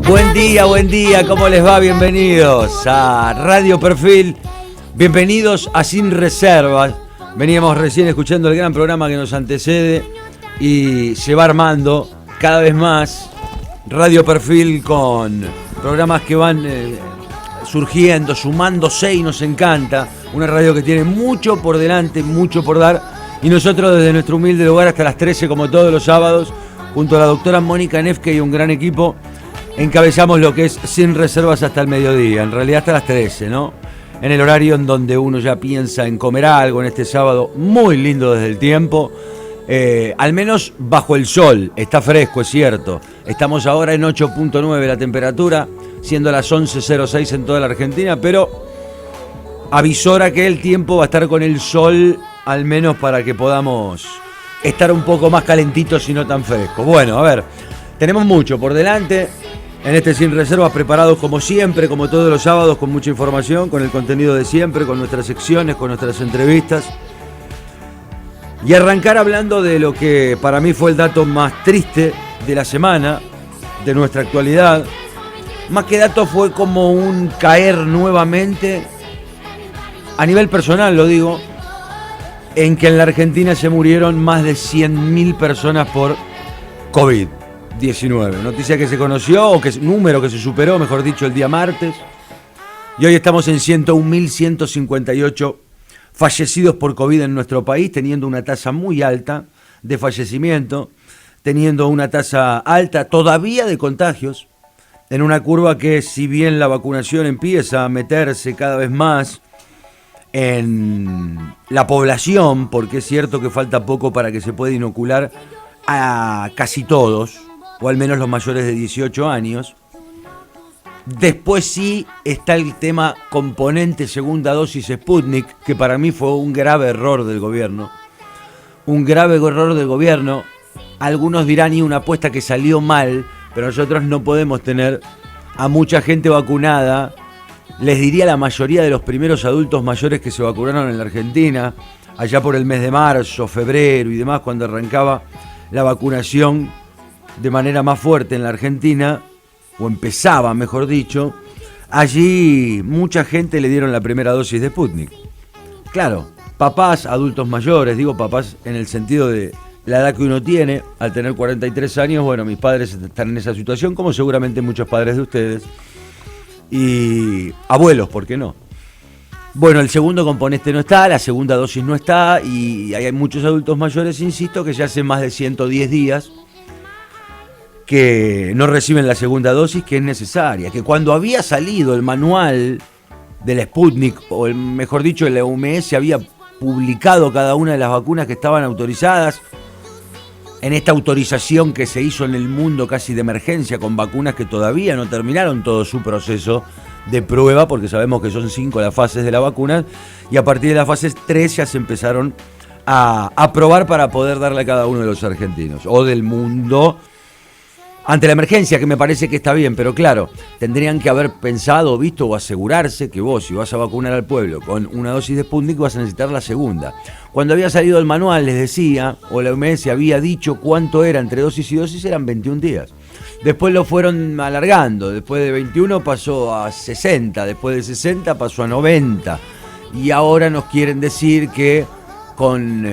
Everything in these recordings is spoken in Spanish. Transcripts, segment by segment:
Buen día, ¿cómo les va? Bienvenidos a Radio Perfil, bienvenidos a Sin Reservas. Veníamos recién escuchando el gran programa que nos antecede y se va armando cada vez más Radio Perfil con programas que van surgiendo, sumándose y nos encanta. Una radio que tiene mucho por delante, mucho por dar, y nosotros desde nuestro humilde lugar hasta las 13, como todos los sábados, junto a la doctora Mónica Nefke y un gran equipo, encabezamos lo que es Sin Reservas hasta el mediodía, en realidad hasta las 13, ¿no? En el horario en donde uno ya piensa en comer algo en este sábado, muy lindo desde el tiempo, al menos bajo el sol, está fresco, es cierto. Estamos ahora en 8.9 la temperatura, siendo las 11.06 en toda la Argentina, pero avisora que el tiempo va a estar con el sol, al menos para que podamos estar un poco más calentitos y no tan frescos. Bueno, a ver, tenemos mucho por delante. En este Sin Reservas, preparados como siempre, como todos los sábados, con mucha información, con el contenido de siempre, con nuestras secciones, con nuestras entrevistas. Y arrancar hablando de lo que para mí fue el dato más triste de la semana, de nuestra actualidad. Más que dato fue como un caer nuevamente, a nivel personal lo digo, en que en la Argentina se murieron más de 100.000 personas por COVID-19. Noticia que se conoció, o que número que se superó, mejor dicho, el día martes. Y hoy estamos en 101.158 fallecidos por COVID en nuestro país, teniendo una tasa muy alta de fallecimiento, teniendo una tasa alta todavía de contagios, en una curva que, si bien la vacunación empieza a meterse cada vez más en la población, porque es cierto que falta poco para que se pueda inocular a casi todos, o al menos los mayores de 18 años. Después sí está el tema componente segunda dosis Sputnik, que para mí fue un grave error del gobierno. Un grave error del gobierno. Algunos dirán, y una apuesta que salió mal, pero nosotros no podemos tener a mucha gente vacunada. Les diría la mayoría de los primeros adultos mayores que se vacunaron en la Argentina, allá por el mes de marzo, febrero y demás, cuando arrancaba la vacunación de manera más fuerte en la Argentina, o empezaba, mejor dicho, allí mucha gente le dieron la primera dosis de Sputnik. Claro, papás, adultos mayores, digo papás en el sentido de la edad que uno tiene, al tener 43 años, bueno, mis padres están en esa situación, como seguramente muchos padres de ustedes, y abuelos, ¿por qué no? Bueno, el segundo componente no está, la segunda dosis no está, y hay muchos adultos mayores, insisto, que ya hace más de 110 días que no reciben la segunda dosis que es necesaria, que cuando había salido el manual del Sputnik, o mejor dicho, la OMS había publicado cada una de las vacunas que estaban autorizadas, en esta autorización que se hizo en el mundo casi de emergencia, con vacunas que todavía no terminaron todo su proceso de prueba, porque sabemos que son 5 las fases de la vacuna, y a partir de la fase 3 ya se empezaron a probar para poder darle a cada uno de los argentinos, o del mundo, ante la emergencia, que me parece que está bien, pero claro, tendrían que haber pensado, visto o asegurarse que vos, si vas a vacunar al pueblo con una dosis de Sputnik, vas a necesitar la segunda. Cuando había salido el manual, les decía, o la OMS había dicho cuánto era entre dosis y dosis, eran 21 días. Después lo fueron alargando, después de 21 pasó a 60, después de 60 pasó a 90. Y ahora nos quieren decir que con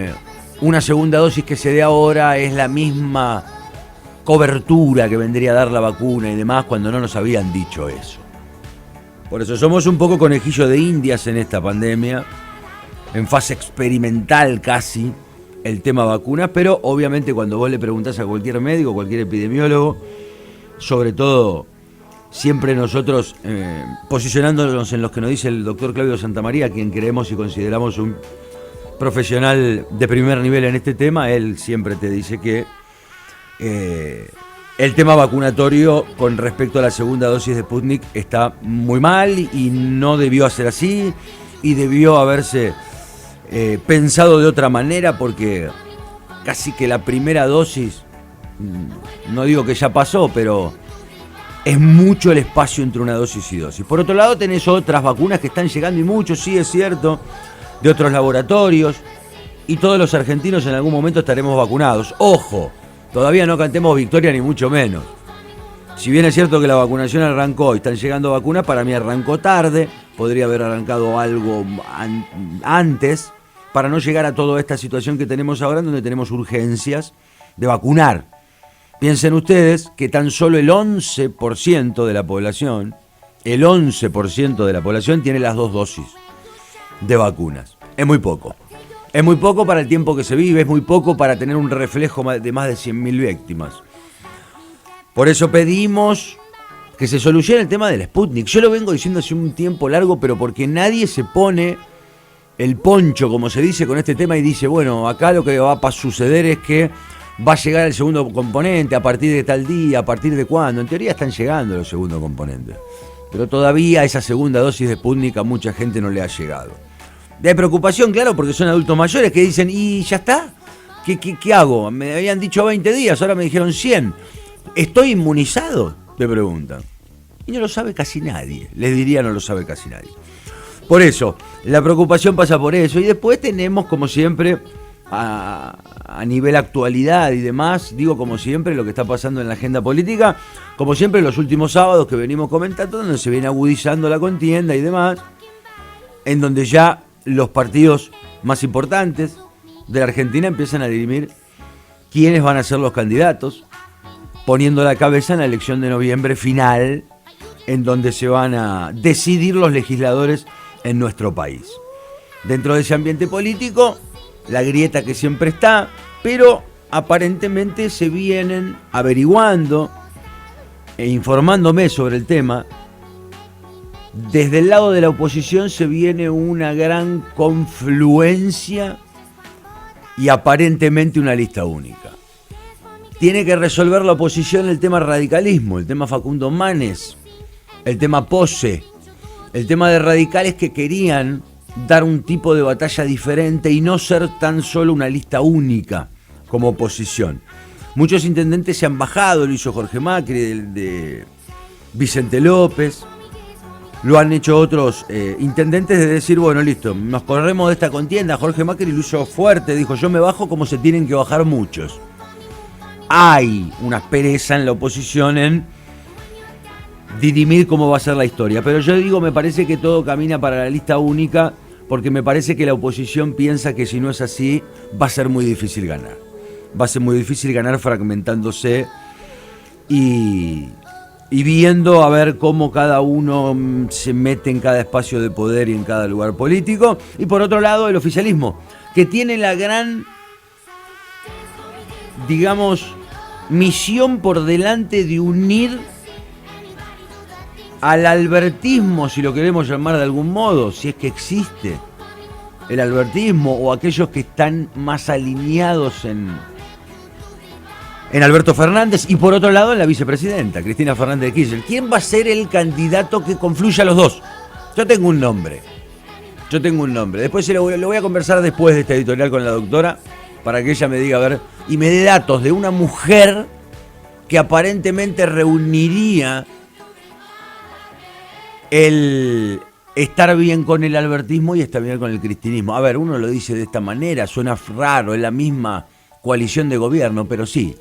una segunda dosis que se dé ahora es la misma cobertura que vendría a dar la vacuna y demás, cuando no nos habían dicho eso. Por eso somos un poco conejillo de indias en esta pandemia, en fase experimental casi, el tema vacunas, pero obviamente cuando vos le preguntás a cualquier médico, cualquier epidemiólogo, sobre todo siempre nosotros posicionándonos en los que nos dice el doctor Claudio Santamaría, quien creemos y consideramos un profesional de primer nivel en este tema, él siempre te dice que el tema vacunatorio con respecto a la segunda dosis de Sputnik está muy mal y no debió ser así, y debió haberse pensado de otra manera, porque casi que la primera dosis, no digo que ya pasó, pero es mucho el espacio entre una dosis y dosis. Por otro lado tenés otras vacunas que están llegando, y mucho, sí es cierto, de otros laboratorios, y todos los argentinos en algún momento estaremos vacunados. Ojo, todavía no cantemos victoria ni mucho menos. Si bien es cierto que la vacunación arrancó y están llegando vacunas, para mí arrancó tarde, podría haber arrancado algo antes, para no llegar a toda esta situación que tenemos ahora, en donde tenemos urgencias de vacunar. Piensen ustedes que tan solo el 11% de la población, tiene las 2 dosis de vacunas. Es muy poco. Es muy poco para el tiempo que se vive, es muy poco para tener un reflejo de más de 100.000 víctimas. Por eso pedimos que se solucione el tema del Sputnik. Yo lo vengo diciendo hace un tiempo largo, pero porque nadie se pone el poncho, como se dice, con este tema y dice, bueno, acá lo que va a suceder es que va a llegar el segundo componente a partir de tal día, a partir de cuándo. En teoría están llegando los segundos componentes, pero todavía esa segunda dosis de Sputnik a mucha gente no le ha llegado. De preocupación, claro, porque son adultos mayores que dicen, ¿y ya está? ¿Qué hago? Me habían dicho 20 días, ahora me dijeron 100. ¿Estoy inmunizado? Te preguntan. Y no lo sabe casi nadie. Les diría, no lo sabe casi nadie. Por eso, la preocupación pasa por eso. Y después tenemos, como siempre, a nivel actualidad y demás, digo como siempre, lo que está pasando en la agenda política, como siempre los últimos sábados que venimos comentando, donde se viene agudizando la contienda y demás, en donde ya los partidos más importantes de la Argentina empiezan a dirimir quiénes van a ser los candidatos, poniendo la cabeza en la elección de noviembre final, en donde se van a decidir los legisladores en nuestro país. Dentro de ese ambiente político, la grieta que siempre está, pero aparentemente se vienen averiguando e informándome sobre el tema. Desde el lado de la oposición se viene una gran confluencia y aparentemente una lista única. Tiene que resolver la oposición el tema radicalismo, el tema Facundo Manes, el tema Pose, el tema de radicales que querían dar un tipo de batalla diferente y no ser tan solo una lista única como oposición. Muchos intendentes se han bajado, lo hizo Jorge Macri, de Vicente López, lo han hecho otros intendentes de decir, bueno, listo, nos corremos de esta contienda. Jorge Macri lo hizo fuerte, dijo, yo me bajo como se tienen que bajar muchos. Hay una aspereza en la oposición en dirimir cómo va a ser la historia, pero yo digo, me parece que todo camina para la lista única, porque me parece que la oposición piensa que si no es así, va a ser muy difícil ganar. Va a ser muy difícil ganar fragmentándose y viendo a ver cómo cada uno se mete en cada espacio de poder y en cada lugar político. Y por otro lado, el oficialismo, que tiene la gran, digamos, misión por delante de unir al albertismo, si lo queremos llamar de algún modo, si es que existe el albertismo, o aquellos que están más alineados en Alberto Fernández, y por otro lado en la vicepresidenta, Cristina Fernández de Kirchner. ¿Quién va a ser el candidato que confluya a los dos? Yo tengo un nombre. Después lo voy a conversar después de esta editorial con la doctora, para que ella me diga, a ver, y me dé datos de una mujer que aparentemente reuniría el estar bien con el albertismo y estar bien con el cristinismo. A ver, uno lo dice de esta manera, suena raro, es la misma coalición de gobierno, pero sí,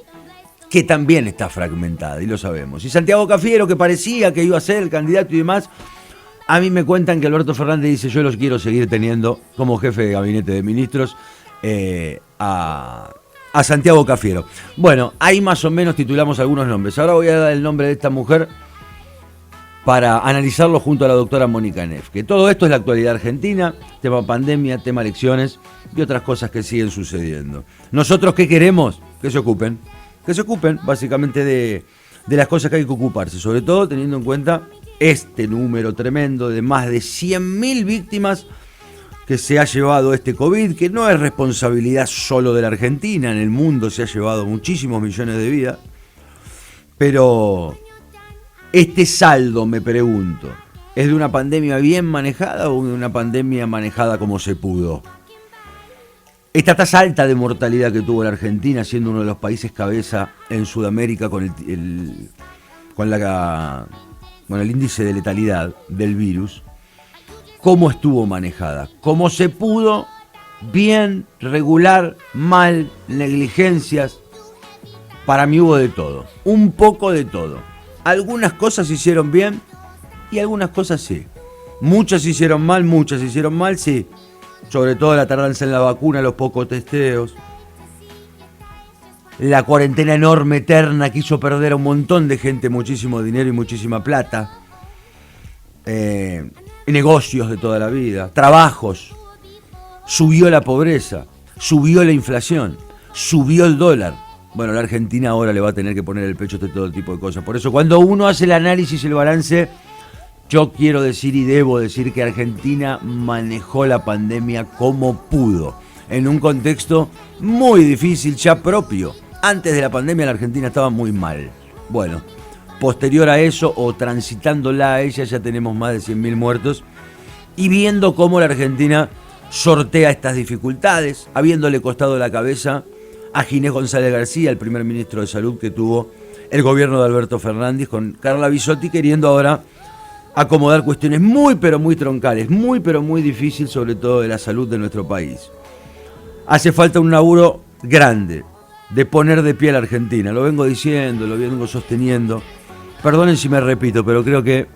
que también está fragmentada, y lo sabemos. Y Santiago Cafiero, que parecía que iba a ser el candidato y demás, a mí me cuentan que Alberto Fernández dice, yo los quiero seguir teniendo como jefe de gabinete de ministros a Santiago Cafiero. Bueno, ahí más o menos titulamos algunos nombres. Ahora voy a dar el nombre de esta mujer para analizarlo junto a la doctora Mónica Neff. Que todo esto es la actualidad argentina, tema pandemia, tema elecciones y otras cosas que siguen sucediendo. ¿Nosotros qué queremos? Que se ocupen básicamente de las cosas que hay que ocuparse, sobre todo teniendo en cuenta este número tremendo de más de 100.000 víctimas que se ha llevado este COVID, que no es responsabilidad solo de la Argentina, en el mundo se ha llevado muchísimos millones de vidas, pero este saldo, me pregunto, ¿es de una pandemia bien manejada o de una pandemia manejada como se pudo? Esta tasa alta de mortalidad que tuvo la Argentina, siendo uno de los países cabeza en Sudamérica con el índice de letalidad del virus, ¿cómo estuvo manejada? ¿Cómo se pudo? Bien, regular, mal, negligencias. Para mí hubo de todo, un poco de todo. Algunas cosas se hicieron bien y algunas cosas sí. Muchas se hicieron mal, sí. Sobre todo la tardanza en la vacuna, los pocos testeos. La cuarentena enorme, eterna, que hizo perder a un montón de gente muchísimo dinero y muchísima plata. Negocios de toda la vida, trabajos. Subió la pobreza, subió la inflación, subió el dólar. Bueno, la Argentina ahora le va a tener que poner el pecho de todo tipo de cosas. Por eso, cuando uno hace el análisis y el balance, yo quiero decir y debo decir que Argentina manejó la pandemia como pudo, en un contexto muy difícil ya propio. Antes de la pandemia la Argentina estaba muy mal. Bueno, posterior a eso, o transitándola a ella, ya tenemos más de 100.000 muertos. Y viendo cómo la Argentina sortea estas dificultades, habiéndole costado la cabeza a Ginés González García, el primer ministro de Salud que tuvo el gobierno de Alberto Fernández, con Carla Bisotti queriendo ahora acomodar cuestiones muy pero muy troncales, muy pero muy difíciles, sobre todo de la salud de nuestro país. Hace falta un laburo grande de poner de pie a la Argentina, lo vengo diciendo, lo vengo sosteniendo. Perdonen si me repito, pero creo que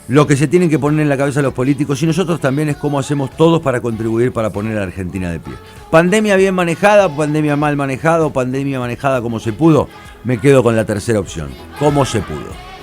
lo que se tienen que poner en la cabeza los políticos y nosotros también es cómo hacemos todos para contribuir para poner a la Argentina de pie. Pandemia bien manejada, pandemia mal manejada o pandemia manejada como se pudo, me quedo con la tercera opción, como se pudo.